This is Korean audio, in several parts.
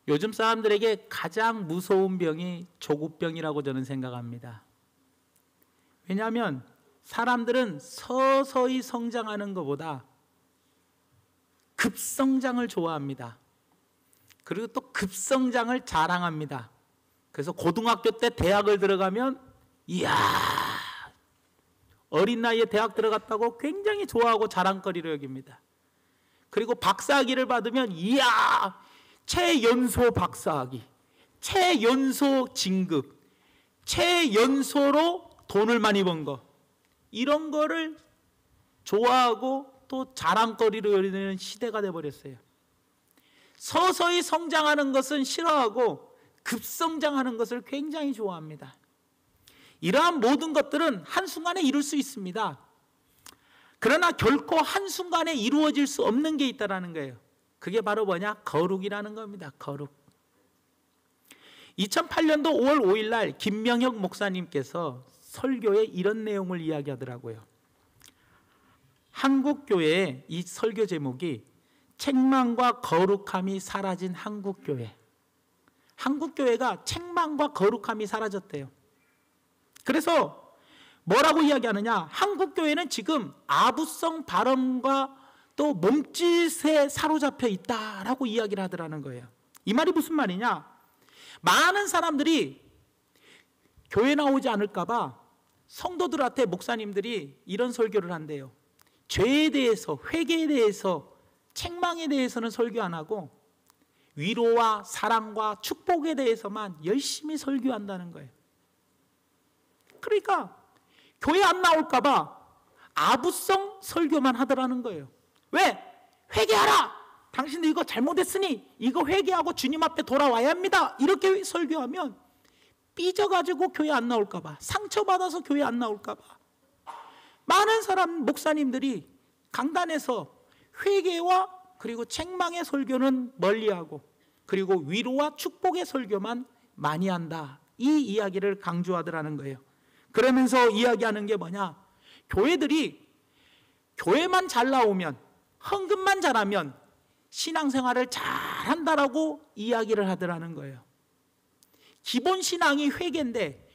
요즘 사람들에게 가장 무서운 병이 조급병이라고 저는 생각합니다. 왜냐하면 사람들은 서서히 성장하는 것보다 급성장을 좋아합니다. 그리고 또 급성장을 자랑합니다. 그래서 고등학교 때 대학을 들어가면 이야, 어린 나이에 대학 들어갔다고 굉장히 좋아하고 자랑거리로 여깁니다. 그리고 박사학위를 받으면 이야, 최연소 박사학위, 최연소 진급, 최연소로 돈을 많이 번 거, 이런 거를 좋아하고 또 자랑거리로 여기는 시대가 돼버렸어요. 서서히 성장하는 것은 싫어하고 급성장하는 것을 굉장히 좋아합니다. 이러한 모든 것들은 한순간에 이룰 수 있습니다. 그러나 결코 한순간에 이루어질 수 없는 게 있다는 거예요. 그게 바로 뭐냐? 거룩이라는 겁니다. 거룩. 2008년도 5월 5일 날 김명혁 목사님께서 설교에 이런 내용을 이야기하더라고요. 한국교회의 이 설교 제목이 책망과 거룩함이 사라진 한국교회. 한국교회가 책망과 거룩함이 사라졌대요. 그래서 뭐라고 이야기하느냐? 한국교회는 지금 아부성 발언과 또 몸짓에 사로잡혀 있다라고 이야기를 하더라는 거예요. 이 말이 무슨 말이냐? 많은 사람들이 교회 나오지 않을까 봐 성도들한테 목사님들이 이런 설교를 한대요. 죄에 대해서, 회개에 대해서, 책망에 대해서는 설교 안 하고 위로와 사랑과 축복에 대해서만 열심히 설교한다는 거예요. 그러니까 교회 안 나올까 봐 아부성 설교만 하더라는 거예요. 왜? 회개하라! 당신들 이거 잘못했으니 이거 회개하고 주님 앞에 돌아와야 합니다. 이렇게 설교하면 삐져가지고 교회 안 나올까 봐, 상처받아서 교회 안 나올까 봐 많은 사람, 목사님들이 강단에서 회개와 그리고 책망의 설교는 멀리하고 그리고 위로와 축복의 설교만 많이 한다, 이 이야기를 강조하더라는 거예요. 그러면서 이야기하는 게 뭐냐? 교회들이 교회만 잘 나오면, 헌금만 잘하면 신앙생활을 잘한다라고 이야기를 하더라는 거예요. 기본 신앙이 회개인데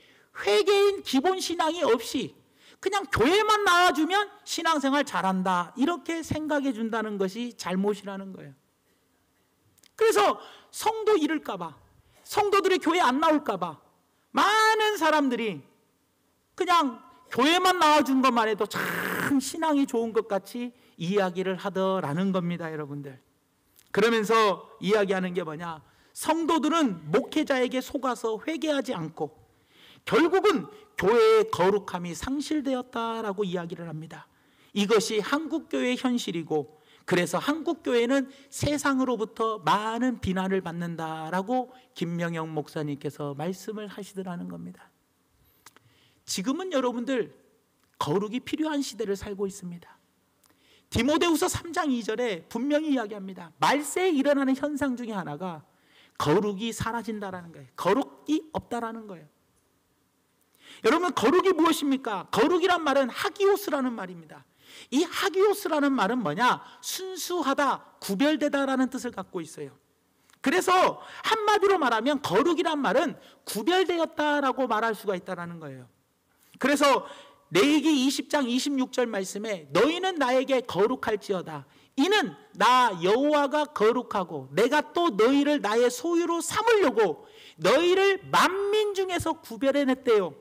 회개인 기본 신앙이 없이 그냥 교회만 나와주면 신앙생활 잘한다, 이렇게 생각해 준다는 것이 잘못이라는 거예요. 그래서 성도 잃을까 봐, 성도들이 교회 안 나올까 봐 많은 사람들이 그냥 교회만 나와준 것만 해도 참 신앙이 좋은 것 같이 이야기를 하더라는 겁니다, 여러분들. 그러면서 이야기하는 게 뭐냐? 성도들은 목회자에게 속아서 회개하지 않고 결국은 교회의 거룩함이 상실되었다라고 이야기를 합니다. 이것이 한국교회의 현실이고, 그래서 한국교회는 세상으로부터 많은 비난을 받는다라고 김명영 목사님께서 말씀을 하시더라는 겁니다. 지금은 여러분들 거룩이 필요한 시대를 살고 있습니다. 디모데후서 3장 2절에 분명히 이야기합니다. 말세에 일어나는 현상 중에 하나가 거룩이 사라진다라는 거예요. 거룩이 없다라는 거예요. 여러분, 거룩이 무엇입니까? 거룩이란 말은 하기오스라는 말입니다. 이 하기오스라는 말은 뭐냐? 순수하다, 구별되다라는 뜻을 갖고 있어요. 그래서 한마디로 말하면 거룩이란 말은 구별되었다라고 말할 수가 있다는 거예요. 그래서 레위기 20장 26절 말씀에 너희는 나에게 거룩할지어다. 이는 나 여호와가 거룩하고 내가 또 너희를 나의 소유로 삼으려고 너희를 만민 중에서 구별해냈대요.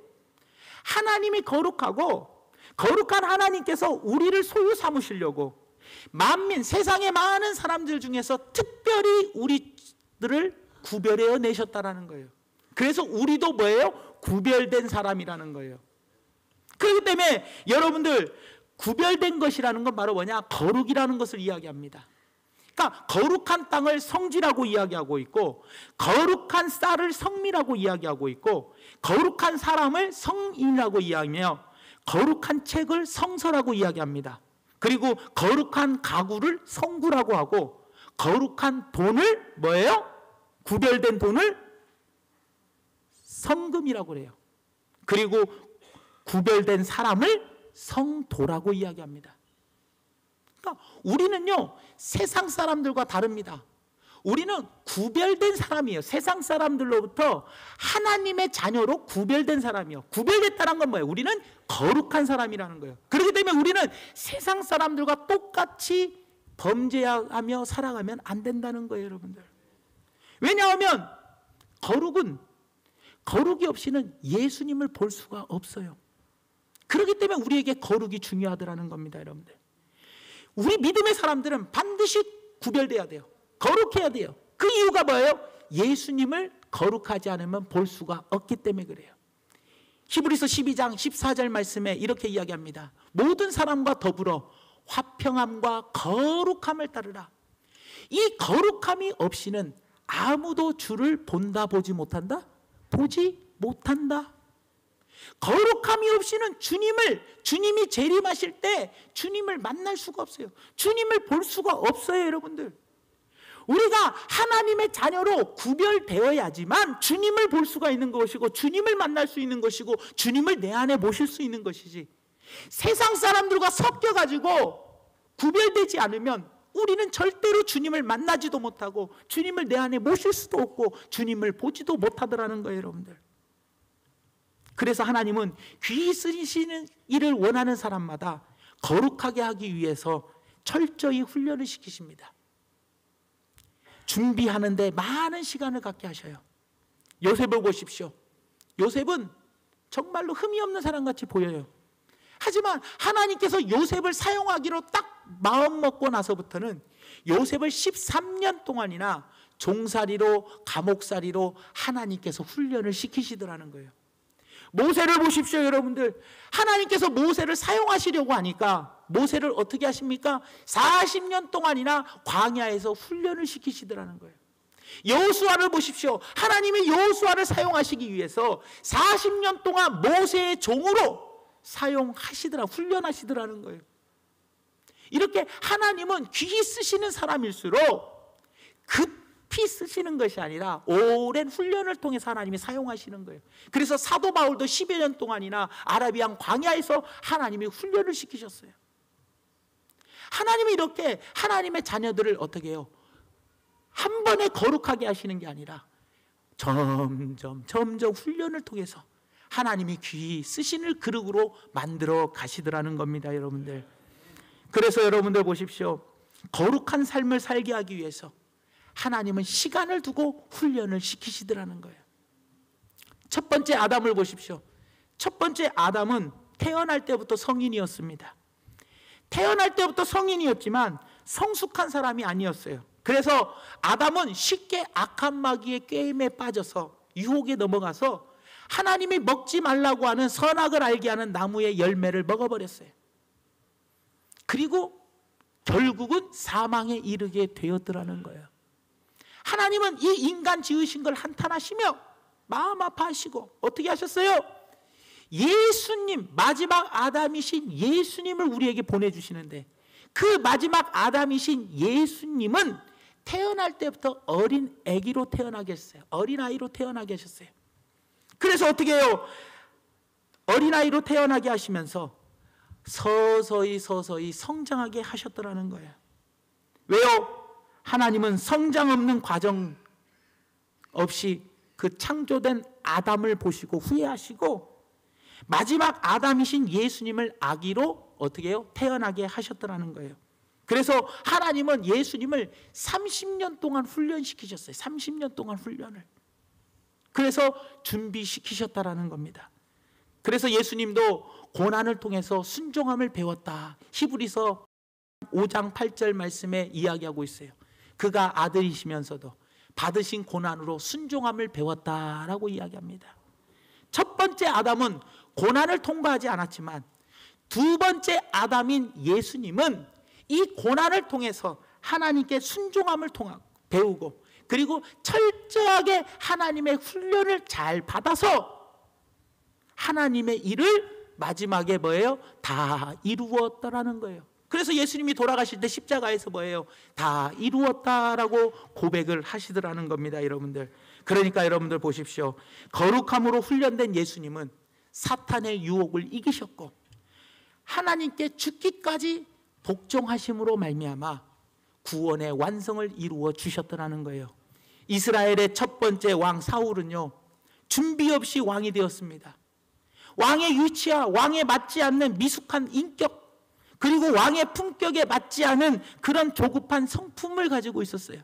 하나님이 거룩하고 거룩한 하나님께서 우리를 소유 삼으시려고 만민, 세상의 많은 사람들 중에서 특별히 우리들을 구별해 내셨다라는 거예요. 그래서 우리도 뭐예요? 구별된 사람이라는 거예요. 그렇기 때문에 여러분들, 구별된 것이라는 건 바로 뭐냐? 거룩이라는 것을 이야기합니다. 그러니까 거룩한 땅을 성지라고 이야기하고 있고, 거룩한 쌀을 성미라고 이야기하고 있고, 거룩한 사람을 성인이라고 이야기하며, 거룩한 책을 성서라고 이야기합니다. 그리고 거룩한 가구를 성구라고 하고, 거룩한 돈을 뭐예요? 구별된 돈을 성금이라고 그래요. 그리고 구별된 사람을 성도라고 이야기합니다. 그러니까 우리는요, 세상 사람들과 다릅니다. 우리는 구별된 사람이에요. 세상 사람들로부터 하나님의 자녀로 구별된 사람이에요. 구별됐다는 건 뭐예요? 우리는 거룩한 사람이라는 거예요. 그렇기 때문에 우리는 세상 사람들과 똑같이 범죄하며 살아가면 안 된다는 거예요, 여러분들. 왜냐하면 거룩이 없이는 예수님을 볼 수가 없어요. 그렇기 때문에 우리에게 거룩이 중요하더라는 겁니다, 여러분들. 우리 믿음의 사람들은 반드시 구별돼야 돼요. 거룩해야 돼요. 그 이유가 뭐예요? 예수님을 거룩하지 않으면 볼 수가 없기 때문에 그래요. 히브리서 12장 14절 말씀에 이렇게 이야기합니다. 모든 사람과 더불어 화평함과 거룩함을 따르라. 이 거룩함이 없이는 아무도 주를 본다 보지 못한다? 보지 못한다. 거룩함이 없이는 주님이 재림하실 때 주님을 만날 수가 없어요. 주님을 볼 수가 없어요, 여러분들. 우리가 하나님의 자녀로 구별되어야지만 주님을 볼 수가 있는 것이고 주님을 만날 수 있는 것이고 주님을 내 안에 모실 수 있는 것이지, 세상 사람들과 섞여가지고 구별되지 않으면 우리는 절대로 주님을 만나지도 못하고 주님을 내 안에 모실 수도 없고 주님을 보지도 못하더라는 거예요, 여러분들. 그래서 하나님은 귀히 쓰시는 일을 원하는 사람마다 거룩하게 하기 위해서 철저히 훈련을 시키십니다. 준비하는데 많은 시간을 갖게 하셔요. 요셉을 보십시오. 요셉은 정말로 흠이 없는 사람같이 보여요. 하지만 하나님께서 요셉을 사용하기로 딱 마음 먹고 나서부터는 요셉을 13년 동안이나 종살이로 감옥살이로 하나님께서 훈련을 시키시더라는 거예요. 모세를 보십시오, 여러분들. 하나님께서 모세를 사용하시려고 하니까 모세를 어떻게 하십니까? 40년 동안이나 광야에서 훈련을 시키시더라는 거예요. 여호수아를 보십시오. 하나님이 여호수아를 사용하시기 위해서 40년 동안 모세의 종으로 훈련하시더라는 거예요. 이렇게 하나님은 귀히 쓰시는 사람일수록 급히 쓰시는 것이 아니라 오랜 훈련을 통해서 하나님이 사용하시는 거예요. 그래서 사도 바울도 10여 년 동안이나 아라비안 광야에서 하나님이 훈련을 시키셨어요. 하나님이 이렇게 하나님의 자녀들을 어떻게 해요? 한 번에 거룩하게 하시는 게 아니라 점점 훈련을 통해서 하나님이 귀히 쓰시는 그릇으로 만들어 가시더라는 겁니다, 여러분들. 그래서 여러분들 보십시오. 거룩한 삶을 살게 하기 위해서 하나님은 시간을 두고 훈련을 시키시더라는 거예요. 첫 번째 아담을 보십시오. 첫 번째 아담은 태어날 때부터 성인이었습니다. 태어날 때부터 성인이었지만 성숙한 사람이 아니었어요. 그래서 아담은 쉽게 악한 마귀의 게임에 빠져서 유혹에 넘어가서 하나님이 먹지 말라고 하는 선악을 알게 하는 나무의 열매를 먹어버렸어요. 그리고 결국은 사망에 이르게 되었더라는 거예요. 하나님은 이 인간 지으신 걸 한탄하시며 마음 아파하시고 어떻게 하셨어요? 예수님, 마지막 아담이신 예수님을 우리에게 보내주시는데, 그 마지막 아담이신 예수님은 태어날 때부터 어린 아기로 태어나게 했어요. 어린아이로 태어나게 하셨어요. 그래서 어떻게 해요? 어린아이로 태어나게 하시면서 서서히 성장하게 하셨더라는 거예요. 왜요? 하나님은 성장 없는 과정 없이 그 창조된 아담을 보시고 후회하시고 마지막 아담이신 예수님을 아기로 어떻게 해요? 태어나게 하셨더라는 거예요. 그래서 하나님은 예수님을 30년 동안 훈련시키셨어요. 30년 동안 훈련을. 그래서 준비시키셨다라는 겁니다. 그래서 예수님도 고난을 통해서 순종함을 배웠다. 히브리서 5장 8절 말씀에 이야기하고 있어요. 그가 아들이시면서도 받으신 고난으로 순종함을 배웠다라고 이야기합니다. 첫 번째 아담은 고난을 통과하지 않았지만 두 번째 아담인 예수님은 이 고난을 통해서 하나님께 순종함을 배우고 그리고 철저하게 하나님의 훈련을 잘 받아서 하나님의 일을 마지막에 뭐예요? 다 이루었다라는 거예요. 그래서 예수님이 돌아가실 때 십자가에서 뭐예요? 다 이루었다라고 고백을 하시더라는 겁니다, 여러분들. 그러니까 여러분들 보십시오. 거룩함으로 훈련된 예수님은 사탄의 유혹을 이기셨고 하나님께 죽기까지 복종하심으로 말미암아 구원의 완성을 이루어 주셨더라는 거예요. 이스라엘의 첫 번째 왕 사울은요, 준비 없이 왕이 되었습니다. 왕의 위치와 왕에 맞지 않는 미숙한 인격, 그리고 왕의 품격에 맞지 않은 그런 조급한 성품을 가지고 있었어요.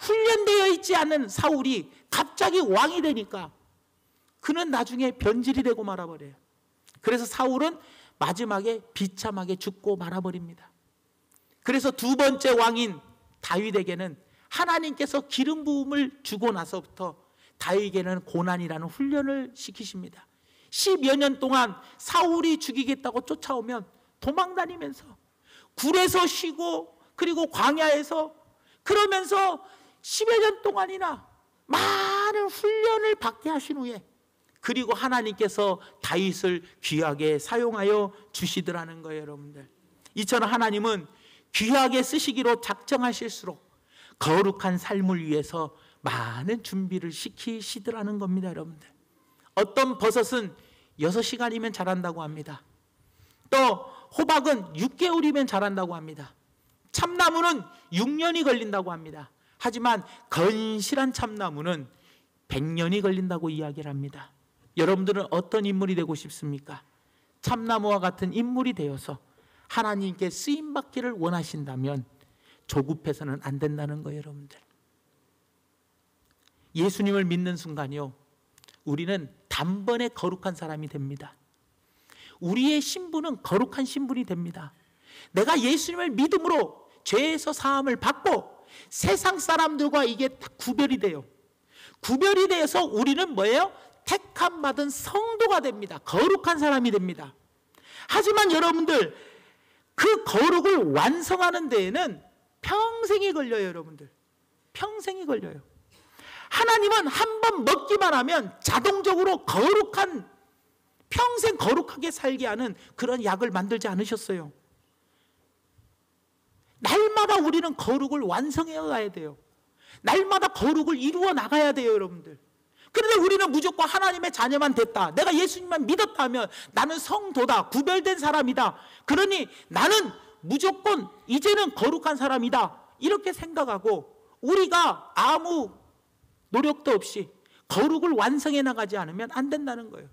훈련되어 있지 않은 사울이 갑자기 왕이 되니까 그는 나중에 변질이 되고 말아버려요. 그래서 사울은 마지막에 비참하게 죽고 말아버립니다. 그래서 두 번째 왕인 다윗에게는 하나님께서 기름 부음을 주고 나서부터 다윗에게는 고난이라는 훈련을 시키십니다. 10여 년 동안 사울이 죽이겠다고 쫓아오면 도망다니면서 굴에서 쉬고 그리고 광야에서 그러면서 10여 년 동안이나 많은 훈련을 받게 하신 후에 그리고 하나님께서 다윗을 귀하게 사용하여 주시더라는 거예요. 여러분들, 이처럼 하나님은 귀하게 쓰시기로 작정하실수록 거룩한 삶을 위해서 많은 준비를 시키시더라는 겁니다. 여러분들, 어떤 버섯은 6시간이면 자란다고 합니다. 또 호박은 6개월이면 자란다고 합니다. 참나무는 6년이 걸린다고 합니다. 하지만 건실한 참나무는 100년이 걸린다고 이야기를 합니다. 여러분들은 어떤 인물이 되고 싶습니까? 참나무와 같은 인물이 되어서 하나님께 쓰임받기를 원하신다면 조급해서는 안 된다는 거예요. 여러분들, 예수님을 믿는 순간요, 우리는 단번에 거룩한 사람이 됩니다. 우리의 신분은 거룩한 신분이 됩니다. 내가 예수님을 믿음으로 죄에서 사함을 받고 세상 사람들과 이게 다 구별이 돼요. 구별이 돼서 우리는 뭐예요? 택함 받은 성도가 됩니다. 거룩한 사람이 됩니다. 하지만 여러분들, 그 거룩을 완성하는 데에는 평생이 걸려요. 여러분들, 평생이 걸려요. 하나님은 한 번 먹기만 하면 자동적으로 거룩한, 평생 거룩하게 살게 하는 그런 약을 만들지 않으셨어요. 날마다 우리는 거룩을 완성해 가야 돼요. 날마다 거룩을 이루어 나가야 돼요. 여러분들, 그런데 우리는 무조건 하나님의 자녀만 됐다, 내가 예수님만 믿었다 하면 나는 성도다, 구별된 사람이다, 그러니 나는 무조건 이제는 거룩한 사람이다, 이렇게 생각하고 우리가 아무 노력도 없이 거룩을 완성해 나가지 않으면 안 된다는 거예요.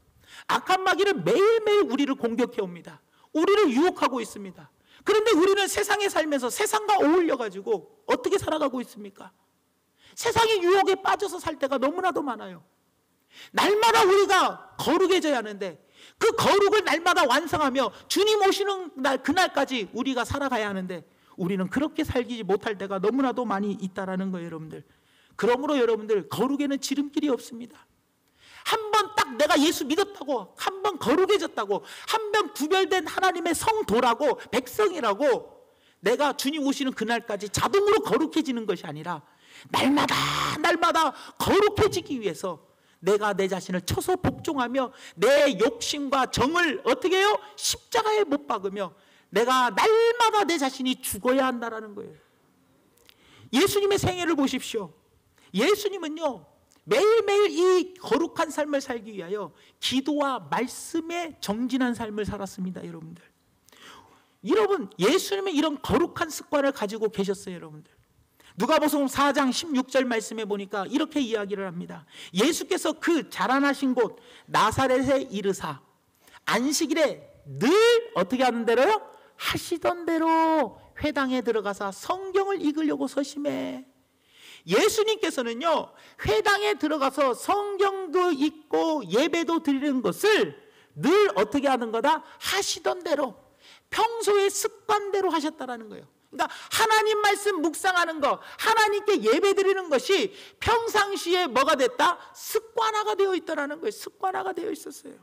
악한 마귀는 매일매일 우리를 공격해 옵니다. 우리를 유혹하고 있습니다. 그런데 우리는 세상에 살면서 세상과 어울려가지고 어떻게 살아가고 있습니까? 세상의 유혹에 빠져서 살 때가 너무나도 많아요. 날마다 우리가 거룩해져야 하는데 그 거룩을 날마다 완성하며 주님 오시는 날, 그날까지 우리가 살아가야 하는데 우리는 그렇게 살지 못할 때가 너무나도 많이 있다라는 거예요. 여러분들, 그러므로 여러분들, 거룩에는 지름길이 없습니다. 한 번 딱 내가 예수 믿었다고, 한 번 거룩해졌다고, 한 번 구별된 하나님의 성도라고, 백성이라고 내가 주님 오시는 그날까지 자동으로 거룩해지는 것이 아니라 날마다 거룩해지기 위해서 내가 내 자신을 쳐서 복종하며 내 욕심과 정을 어떻게 해요? 십자가에 못 박으며 내가 날마다 내 자신이 죽어야 한다는 거예요. 예수님의 생애를 보십시오. 예수님은요, 매일매일 이 거룩한 삶을 살기 위하여 기도와 말씀에 정진한 삶을 살았습니다. 여러분들, 여러분, 예수님은 이런 거룩한 습관을 가지고 계셨어요. 여러분들, 누가복음 4장 16절 말씀에 보니까 이렇게 이야기를 합니다. 예수께서 그 자라나신 곳 나사렛에 이르사 안식일에 늘 어떻게 하는 대로요? 하시던 대로 회당에 들어가서 성경을 읽으려고 서심해. 예수님께서는요, 회당에 들어가서 성경도 읽고 예배도 드리는 것을 늘 어떻게 하는 거다? 하시던 대로, 평소의 습관대로 하셨다라는 거예요. 그러니까 하나님 말씀 묵상하는 것, 하나님께 예배 드리는 것이 평상시에 뭐가 됐다? 습관화가 되어 있다라는 거예요. 습관화가 되어 있었어요.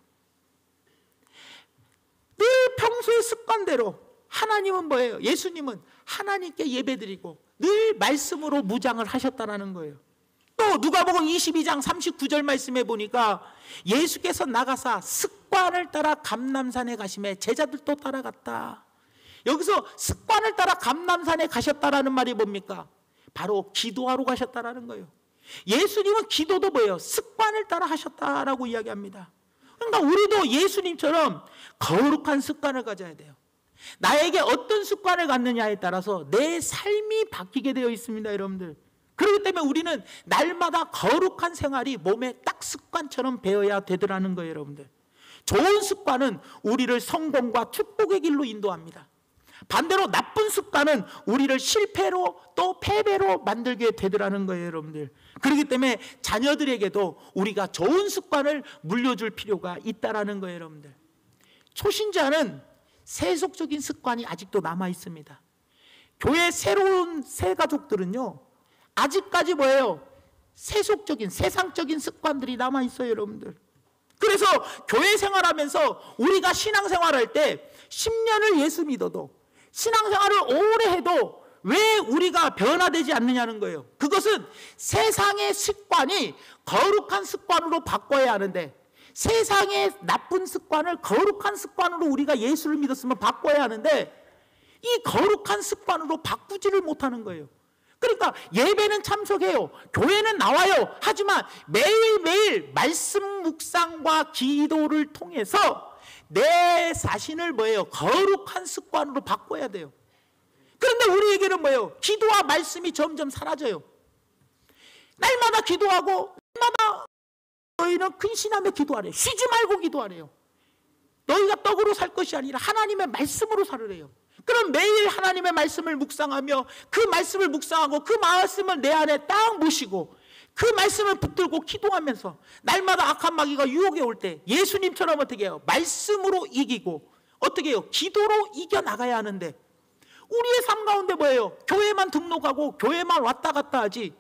늘 평소의 습관대로. 하나님은 뭐예요? 예수님은 하나님께 예배 드리고 늘 말씀으로 무장을 하셨다라는 거예요. 또 누가복음 22장 39절 말씀에 보니까 예수께서 나가사 습관을 따라 감람산에 가시매 제자들도 따라갔다. 여기서 습관을 따라 감람산에 가셨다라는 말이 뭡니까? 바로 기도하러 가셨다라는 거예요. 예수님은 기도도 뭐예요? 습관을 따라 하셨다라고 이야기합니다. 그러니까 우리도 예수님처럼 거룩한 습관을 가져야 돼요. 나에게 어떤 습관을 갖느냐에 따라서 내 삶이 바뀌게 되어 있습니다, 여러분들. 그렇기 때문에 우리는 날마다 거룩한 생활이 몸에 딱 습관처럼 배어야 되더라는 거예요, 여러분들. 좋은 습관은 우리를 성공과 축복의 길로 인도합니다. 반대로 나쁜 습관은 우리를 실패로 또 패배로 만들게 되더라는 거예요, 여러분들. 그렇기 때문에 자녀들에게도 우리가 좋은 습관을 물려줄 필요가 있다라는 거예요, 여러분들. 초신자는 세속적인 습관이 아직도 남아 있습니다. 교회 새로운 새 가족들은요, 아직까지 뭐예요? 세속적인, 세상적인 습관들이 남아 있어요, 여러분들. 그래서 교회 생활하면서 우리가 신앙생활할 때 10년을 예수 믿어도, 신앙생활을 오래 해도 왜 우리가 변화되지 않느냐는 거예요. 그것은 세상의 습관이 거룩한 습관으로 바꿔야 하는데, 세상의 나쁜 습관을 거룩한 습관으로 우리가 예수를 믿었으면 바꿔야 하는데, 이 거룩한 습관으로 바꾸지를 못하는 거예요. 그러니까 예배는 참석해요, 교회는 나와요. 하지만 매일매일 말씀 묵상과 기도를 통해서 내 자신을 뭐예요? 거룩한 습관으로 바꿔야 돼요. 그런데 우리에게는 뭐예요? 기도와 말씀이 점점 사라져요. 날마다 기도하고, 날마다 너희는 근신하며 기도하래요. 쉬지 말고 기도하래요. 너희가 떡으로 살 것이 아니라 하나님의 말씀으로 살으래요. 그럼 매일 하나님의 말씀을 묵상하며, 그 말씀을 묵상하고 그 말씀을 내 안에 딱 모시고 그 말씀을 붙들고 기도하면서 날마다 악한 마귀가 유혹에 올 때 예수님처럼 어떻게 해요? 말씀으로 이기고, 어떻게 해요? 기도로 이겨나가야 하는데, 우리의 삶 가운데 뭐예요? 교회만 등록하고 교회만 왔다 갔다 하지,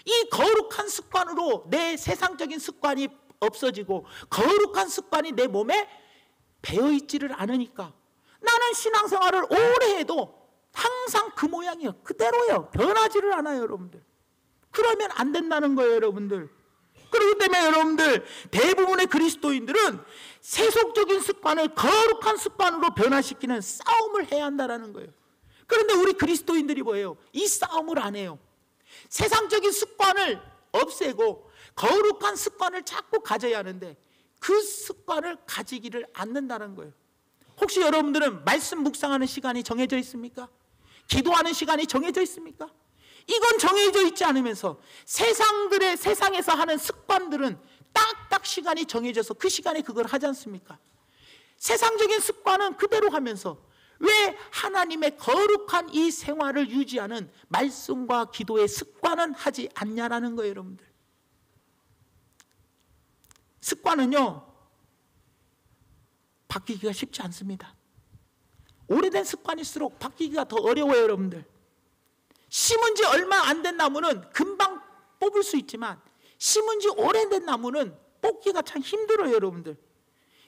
이 거룩한 습관으로 내 세상적인 습관이 없어지고 거룩한 습관이 내 몸에 배어있지를 않으니까 나는 신앙생활을 오래 해도 항상 그 모양이에요. 그대로예요. 변하지를 않아요, 여러분들. 그러면 안 된다는 거예요, 여러분들. 그렇기 때문에 여러분들, 대부분의 그리스도인들은 세속적인 습관을 거룩한 습관으로 변화시키는 싸움을 해야 한다는 거예요. 그런데 우리 그리스도인들이 뭐예요? 이 싸움을 안 해요. 세상적인 습관을 없애고 거룩한 습관을 자꾸 가져야 하는데, 그 습관을 가지기를 않는다는 거예요. 혹시 여러분들은 말씀 묵상하는 시간이 정해져 있습니까? 기도하는 시간이 정해져 있습니까? 이건 정해져 있지 않으면서 세상에서 하는 습관들은 딱딱 시간이 정해져서 그 시간에 그걸 하지 않습니까? 세상적인 습관은 그대로 하면서 왜 하나님의 거룩한 이 생활을 유지하는 말씀과 기도의 습관은 하지 않냐라는 거예요, 여러분들. 습관은요, 바뀌기가 쉽지 않습니다. 오래된 습관일수록 바뀌기가 더 어려워요, 여러분들. 심은 지 얼마 안 된 나무는 금방 뽑을 수 있지만, 심은 지 오래된 나무는 뽑기가 참 힘들어요, 여러분들.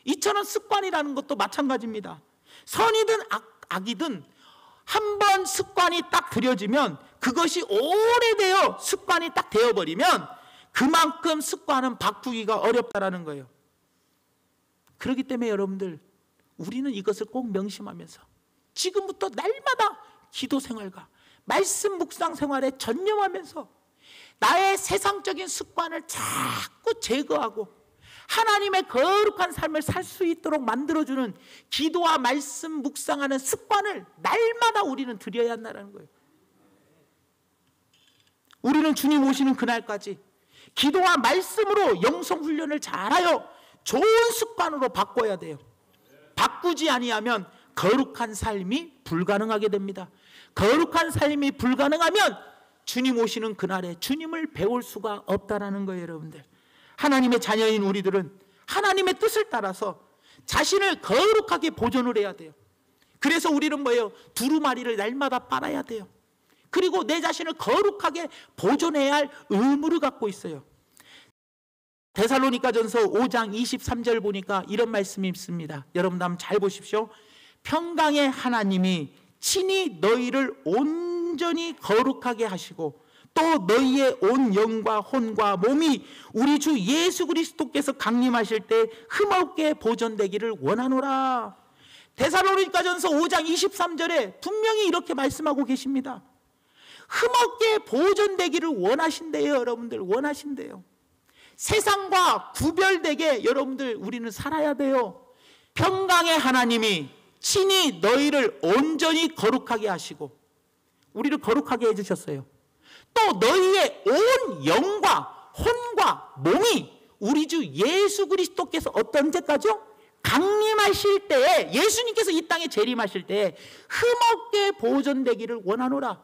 이처럼 습관이라는 것도 마찬가지입니다. 선이든 악이든 한 번 습관이 딱 들여지면, 그것이 오래되어 습관이 딱 되어버리면 그만큼 습관은 바꾸기가 어렵다라는 거예요. 그렇기 때문에 여러분들, 우리는 이것을 꼭 명심하면서 지금부터 날마다 기도 생활과 말씀 묵상 생활에 전념하면서 나의 세상적인 습관을 자꾸 제거하고 하나님의 거룩한 삶을 살 수 있도록 만들어주는 기도와 말씀 묵상하는 습관을 날마다 우리는 들여야 한다는 거예요. 우리는 주님 오시는 그날까지 기도와 말씀으로 영성 훈련을 잘하여 좋은 습관으로 바꿔야 돼요. 바꾸지 아니하면 거룩한 삶이 불가능하게 됩니다. 거룩한 삶이 불가능하면 주님 오시는 그날에 주님을 배울 수가 없다라는 거예요, 여러분들. 하나님의 자녀인 우리들은 하나님의 뜻을 따라서 자신을 거룩하게 보존을 해야 돼요. 그래서 우리는 뭐예요? 두루마리를 날마다 빨아야 돼요. 그리고 내 자신을 거룩하게 보존해야 할 의무를 갖고 있어요. 데살로니가전서 5장 23절 보니까 이런 말씀이 있습니다. 여러분 한번 잘 보십시오. 평강의 하나님이 친히 너희를 온전히 거룩하게 하시고 또 너희의 온 영과 혼과 몸이 우리 주 예수 그리스도께서 강림하실 때 흠없게 보존되기를 원하노라. 데살로니가전서 5장 23절에 분명히 이렇게 말씀하고 계십니다. 흠없게 보존되기를 원하신대요, 여러분들. 원하신대요. 세상과 구별되게 여러분들 우리는 살아야 돼요. 평강의 하나님이 친히 너희를 온전히 거룩하게 하시고, 우리를 거룩하게 해주셨어요. 또 너희의 온 영과 혼과 몸이 우리 주 예수 그리스도께서 어떤 때까지요? 강림하실 때에, 예수님께서 이 땅에 재림하실 때에 흠없게 보존되기를 원하노라.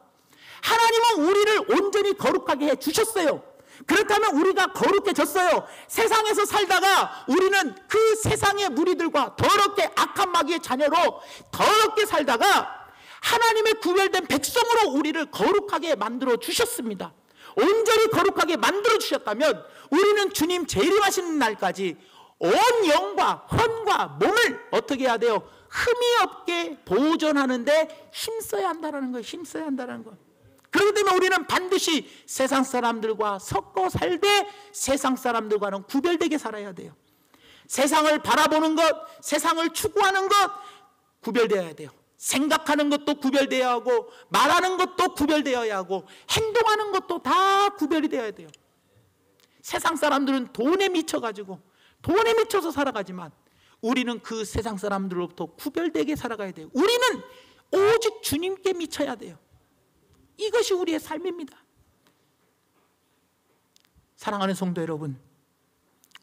하나님은 우리를 온전히 거룩하게 해주셨어요. 그렇다면 우리가 거룩해졌어요. 세상에서 살다가 우리는 그 세상의 무리들과 더럽게 악한 마귀의 자녀로 더럽게 살다가 하나님의 구별된 백성으로 우리를 거룩하게 만들어 주셨습니다. 온전히 거룩하게 만들어 주셨다면 우리는 주님 재림하시는 날까지 온 영과 혼과 몸을 어떻게 해야 돼요? 흠이 없게 보존하는데 힘써야 한다는 거예요. 힘써야 한다는 거예요. 그렇기 때문에 우리는 반드시 세상 사람들과 섞어 살되 세상 사람들과는 구별되게 살아야 돼요. 세상을 바라보는 것, 세상을 추구하는 것 구별되어야 돼요. 생각하는 것도 구별되어야 하고, 말하는 것도 구별되어야 하고, 행동하는 것도 다 구별이 되어야 돼요. 세상 사람들은 돈에 미쳐가지고 돈에 미쳐서 살아가지만 우리는 그 세상 사람들로부터 구별되게 살아가야 돼요. 우리는 오직 주님께 미쳐야 돼요. 이것이 우리의 삶입니다. 사랑하는 성도 여러분,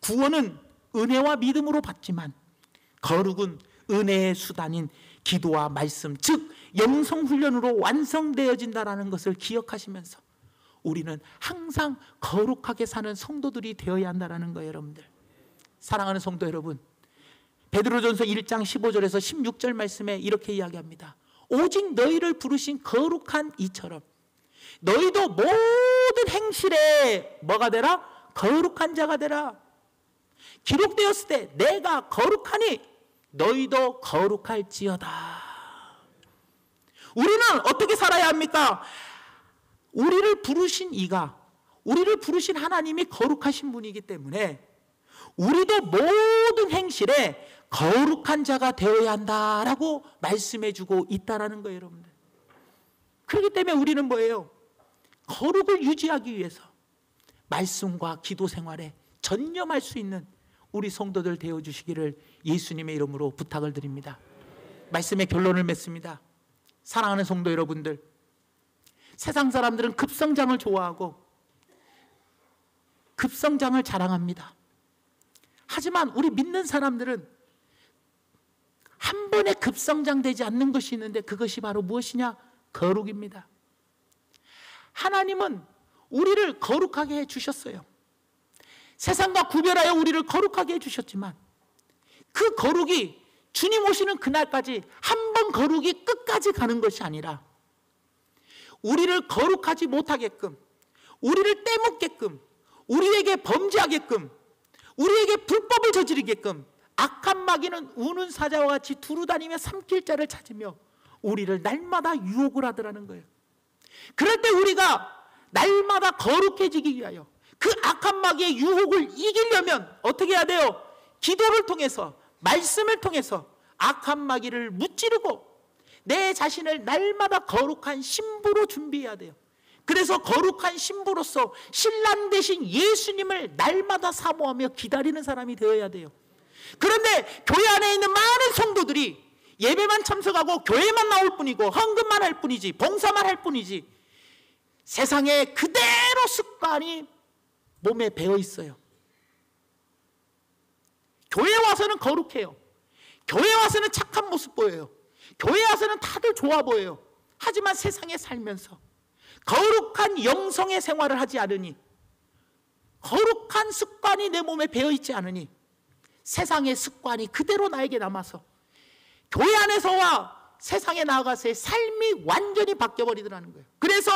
구원은 은혜와 믿음으로 받지만 거룩은 은혜의 수단인 기도와 말씀, 즉 영성훈련으로 완성되어진다는 것을 기억하시면서 우리는 항상 거룩하게 사는 성도들이 되어야 한다는 거예요. 여러분들, 사랑하는 성도 여러분, 베드로전서 1장 15절에서 16절 말씀에 이렇게 이야기합니다. 오직 너희를 부르신 거룩한 이처럼 너희도 모든 행실에 뭐가 되라? 거룩한 자가 되라. 기록되었을 때 내가 거룩하니 너희도 거룩할지어다. 우리는 어떻게 살아야 합니까? 우리를 부르신 이가, 우리를 부르신 하나님이 거룩하신 분이기 때문에 우리도 모든 행실에 거룩한 자가 되어야 한다라고 말씀해 주고 있다는 거예요. 여러분들, 그렇기 때문에 우리는 뭐예요? 거룩을 유지하기 위해서 말씀과 기도 생활에 전념할 수 있는 우리 성도들 되어주시기를 예수님의 이름으로 부탁을 드립니다. 말씀의 결론을 맺습니다. 사랑하는 성도 여러분들, 세상 사람들은 급성장을 좋아하고 급성장을 자랑합니다. 하지만 우리 믿는 사람들은 한 번에 급성장되지 않는 것이 있는데 그것이 바로 무엇이냐? 거룩입니다. 하나님은 우리를 거룩하게 해주셨어요. 세상과 구별하여 우리를 거룩하게 해주셨지만 그 거룩이 주님 오시는 그날까지 한 번 거룩이 끝까지 가는 것이 아니라 우리를 거룩하지 못하게끔, 우리를 떼먹게끔, 우리에게 범죄하게끔, 우리에게 불법을 저지르게끔 악한 마귀는 우는 사자와 같이 두루다니며 삼킬 자를 찾으며 우리를 날마다 유혹을 하더라는 거예요. 그럴 때 우리가 날마다 거룩해지기 위하여 그 악한 마귀의 유혹을 이기려면 어떻게 해야 돼요? 기도를 통해서, 말씀을 통해서 악한 마귀를 무찌르고 내 자신을 날마다 거룩한 신부로 준비해야 돼요. 그래서 거룩한 신부로서 신랑 되신 예수님을 날마다 사모하며 기다리는 사람이 되어야 돼요. 그런데 교회 안에 있는 많은 성도들이 예배만 참석하고 교회만 나올 뿐이고 헌금만 할 뿐이지, 봉사만 할 뿐이지 세상에 그대로 습관이 몸에 배어 있어요. 교회 와서는 거룩해요. 교회 와서는 착한 모습 보여요. 교회 와서는 다들 좋아 보여요. 하지만 세상에 살면서 거룩한 영성의 생활을 하지 않으니, 거룩한 습관이 내 몸에 배어 있지 않으니 세상의 습관이 그대로 나에게 남아서 교회 안에서와 세상에 나아가서의 삶이 완전히 바뀌어버리더라는 거예요. 그래서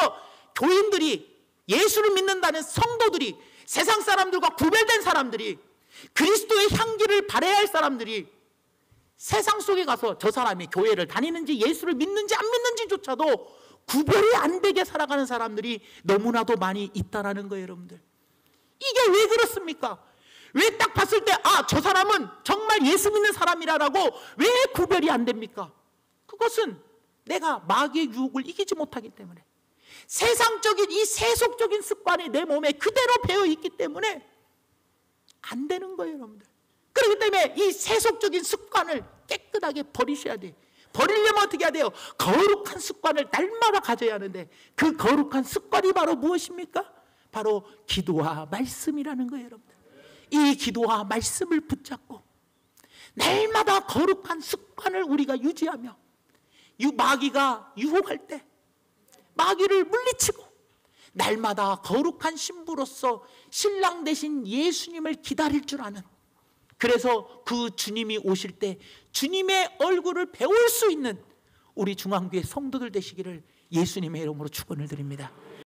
교인들이, 예수를 믿는다는 성도들이, 세상 사람들과 구별된 사람들이, 그리스도의 향기를 발해야 할 사람들이 세상 속에 가서 저 사람이 교회를 다니는지 예수를 믿는지 안 믿는지조차도 구별이 안 되게 살아가는 사람들이 너무나도 많이 있다라는 거예요. 여러분들, 이게 왜 그렇습니까? 왜 딱 봤을 때 저 사람은 정말 예수 믿는 사람이라고 왜 구별이 안 됩니까? 그것은 내가 마귀의 유혹을 이기지 못하기 때문에, 세상적인 이 세속적인 습관이 내 몸에 그대로 배어 있기 때문에 안 되는 거예요. 여러분들, 그렇기 때문에 이 세속적인 습관을 깨끗하게 버리셔야 돼요. 버리려면 어떻게 해야 돼요? 거룩한 습관을 날마다 가져야 하는데, 그 거룩한 습관이 바로 무엇입니까? 바로 기도와 말씀이라는 거예요, 여러분들. 이 기도와 말씀을 붙잡고 날마다 거룩한 습관을 우리가 유지하며, 마귀가 유혹할 때 마귀를 물리치고 날마다 거룩한 신부로서 신랑 되신 예수님을 기다릴 줄 아는, 그래서 그 주님이 오실 때 주님의 얼굴을 배울 수 있는 우리 중앙교회 성도들 되시기를 예수님의 이름으로 축원을 드립니다.